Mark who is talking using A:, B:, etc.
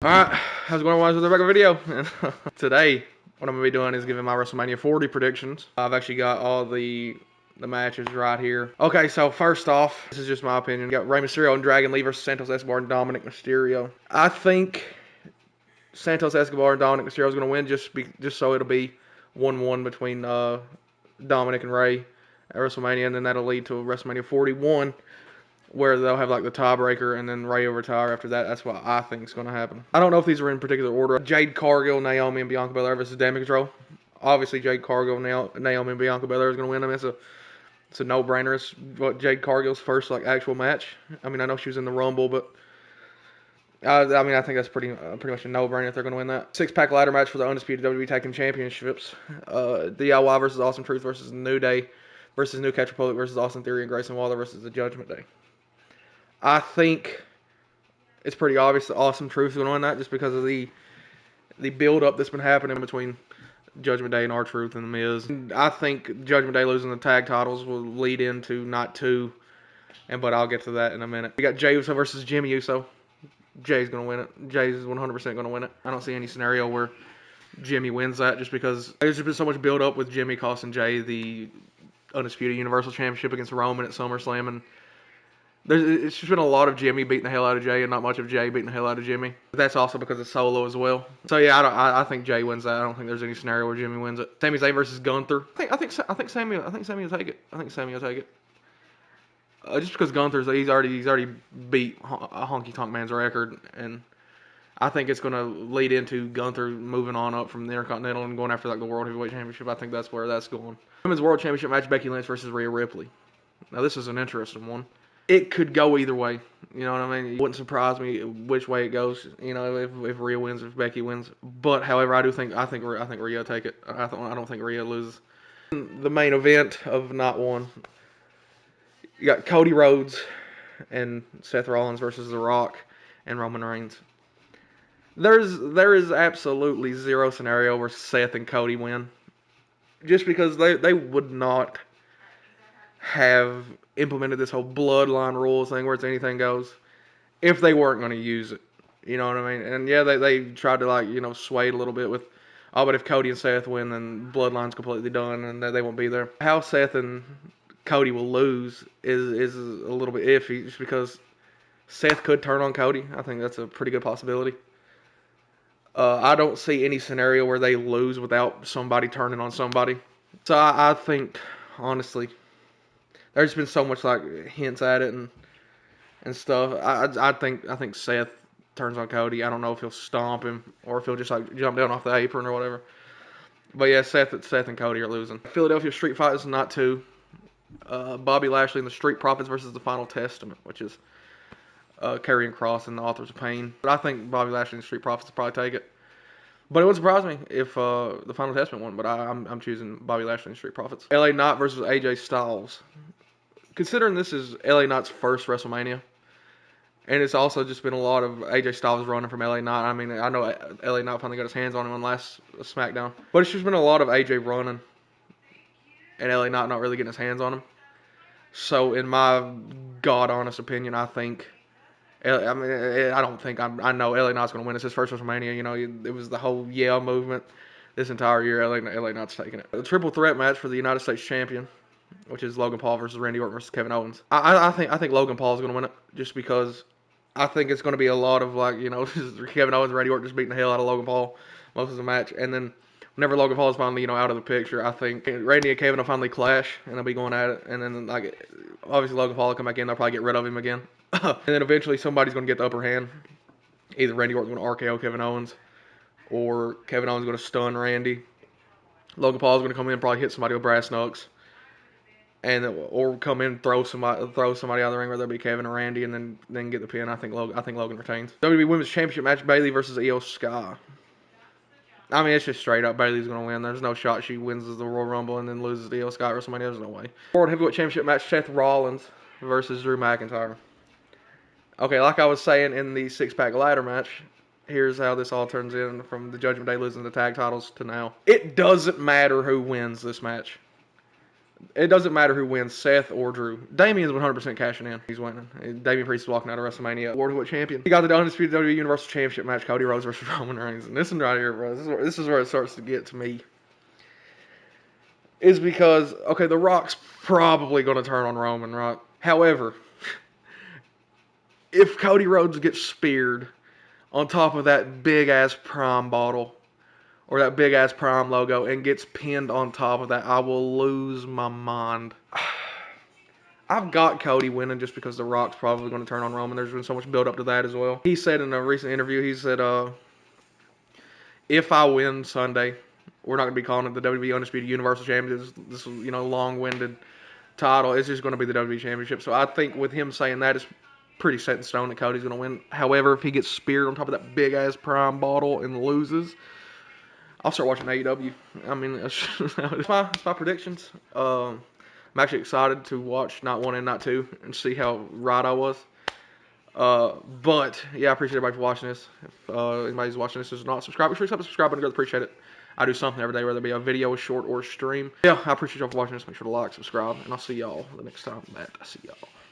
A: Alright, how's it going, guys? With a regular video. And today, what I'm going to be doing is giving my WrestleMania 40 predictions. I've actually got all the matches right here. Okay, so first off, this is just my opinion. We got Rey Mysterio and Dragon Lee versus Santos Escobar and Dominic Mysterio. I think Santos Escobar and Dominic Mysterio is going to win just so it'll be 1-1 between Dominic and Rey at WrestleMania, and then that'll lead to WrestleMania 41. Where they'll have like the tiebreaker and then Rey will retire after that. That's what I think is going to happen. I don't know if these are in particular order. Jade Cargill, Naomi, and Bianca Belair versus Damage Control. Obviously, Jade Cargill, Naomi, and Bianca Belair is going to win. I mean, it's a no-brainer. It's what Jade Cargill's first like actual match. I mean, I know she was in the Rumble, but I mean, I think that's pretty much a no-brainer if they're going to win that. Six-pack ladder match for the undisputed WWE Tag Team Championships. DIY versus Awesome Truth versus New Day versus New Catch Republic versus Austin Theory and Grayson Waller versus the Judgment Day. I think it's pretty obvious that Awesome Truth is going to win that just because of the build-up that's been happening between Judgment Day and R-Truth and The Miz. And I think Judgment Day losing the tag titles will lead into Night 2, but I'll get to that in a minute. We got Jey Uso versus Jimmy Uso. Jay's going to win it. Jay's 100% going to win it. I don't see any scenario where Jimmy wins that just because there's just been so much build-up with Jimmy costing Jay the Undisputed Universal Championship against Roman at SummerSlam, and it's just been a lot of Jimmy beating the hell out of Jay and not much of Jay beating the hell out of Jimmy. But that's also because it's Solo as well. So yeah, I think Jay wins that. I don't think there's any scenario where Jimmy wins it. Sami Zayn versus Gunther. I think Sami will take it. I think Sami will take it. Just because Gunther's he's already beat a Honky Tonk Man's record, and I think it's going to lead into Gunther moving on up from the Intercontinental and going after like the World Heavyweight Championship. I think that's where that's going. Women's World Championship match: Becky Lynch versus Rhea Ripley. Now this is an interesting one. It could go either way. You know what I mean? It wouldn't surprise me which way it goes. You know, if Rhea wins, if Becky wins. But however, I think Rhea will take it. I don't think Rhea loses. The main event of night one, you got Cody Rhodes and Seth Rollins versus The Rock and Roman Reigns. There is absolutely zero scenario where Seth and Cody win, just because they would not have implemented this whole bloodline rules thing where it's anything goes if they weren't going to use it. You know what I mean? And yeah, they tried to sway it a little bit with, oh, but if Cody and Seth win, then bloodline's completely done and they won't be there. How Seth and Cody will lose is a little bit iffy just because Seth could turn on Cody. I think that's a pretty good possibility. I don't see any scenario where they lose without somebody turning on somebody. So I think, honestly, there's been so much like hints at it and stuff. I think Seth turns on Cody. I don't know if he'll stomp him or if he'll just like jump down off the apron or whatever. But yeah, Seth and Cody are losing. Philadelphia Street Fight is not two. Bobby Lashley and the Street Profits versus the Final Testament, which is Karrion Kross and the Authors of Pain. But I think Bobby Lashley and the Street Profits will probably take it. But it wouldn't surprise me if the Final Testament won. But I'm choosing Bobby Lashley and Street Profits. LA Knight versus AJ Styles. Considering this is LA Knight's first WrestleMania, and it's also just been a lot of AJ Styles running from LA Knight. I mean, I know LA Knight finally got his hands on him on last SmackDown, but it's just been a lot of AJ running and LA Knight not really getting his hands on him. So, in my God-honest opinion, I think, I know LA Knight's going to win. It's his first WrestleMania. You know, it was the whole yeah movement this entire year. LA Knight's taking it. A triple threat match for the United States Champion, which is Logan Paul versus Randy Orton versus Kevin Owens. I think Logan Paul is going to win it just because I think it's going to be a lot of Kevin Owens and Randy Orton just beating the hell out of Logan Paul most of the match, and then whenever Logan Paul is finally out of the picture, I think Randy and Kevin will finally clash and they'll be going at it, and then obviously Logan Paul will come back in, they'll probably get rid of him again, and then eventually somebody's going to get the upper hand. Either Randy Orton's going to RKO Kevin Owens, or Kevin Owens is going to stun Randy. Logan Paul is going to come in, probably hit somebody with brass knucks. Or come in, throw somebody out of the ring, whether it be Kevin or Randy, and then get the pin. I think Logan retains. WWE Women's Championship match: Bayley versus Io Sky. I mean, it's just straight up Bayley's gonna win. There's no shot she wins the Royal Rumble and then loses to Io Sky or somebody. There's no way. World Heavyweight Championship match: Seth Rollins versus Drew McIntyre. Okay, like I was saying in the six-pack ladder match, here's how this all turns in from the Judgment Day losing the tag titles to now. It doesn't matter who wins this match. It doesn't matter who wins, Seth or Drew. Damien's 100% cashing in. He's winning. Damian Priest is walking out of WrestleMania World Heavyweight Champion. He got the undisputed WWE Universal Championship match, Cody Rhodes versus Roman Reigns. And this one right here, bro, this is where it starts to get to me. Is because, okay, The Rock's probably going to turn on Roman, right? However, if Cody Rhodes gets speared on top of that big-ass Prime bottle, or that big-ass Prime logo, and gets pinned on top of that, I will lose my mind. I've got Cody winning just because The Rock's probably going to turn on Roman. There's been so much build-up to that as well. He said in a recent interview, he said, if I win Sunday, we're not going to be calling it the WWE Undisputed Universal Championship. This long-winded title. It's just going to be the WWE Championship. So I think with him saying that, it's pretty set in stone that Cody's going to win. However, if he gets speared on top of that big-ass Prime bottle and loses, I'll start watching AEW. I mean, it's my predictions. I'm actually excited to watch Not 1 and Not 2 and see how right I was. But, yeah, I appreciate everybody for watching this. If anybody's watching this who's not subscribed, be sure to subscribe and appreciate it. I do something every day, whether it be a video, a short, or a stream. Yeah, I appreciate y'all for watching this. Make sure to like, subscribe, and I'll see y'all the next time that I see y'all.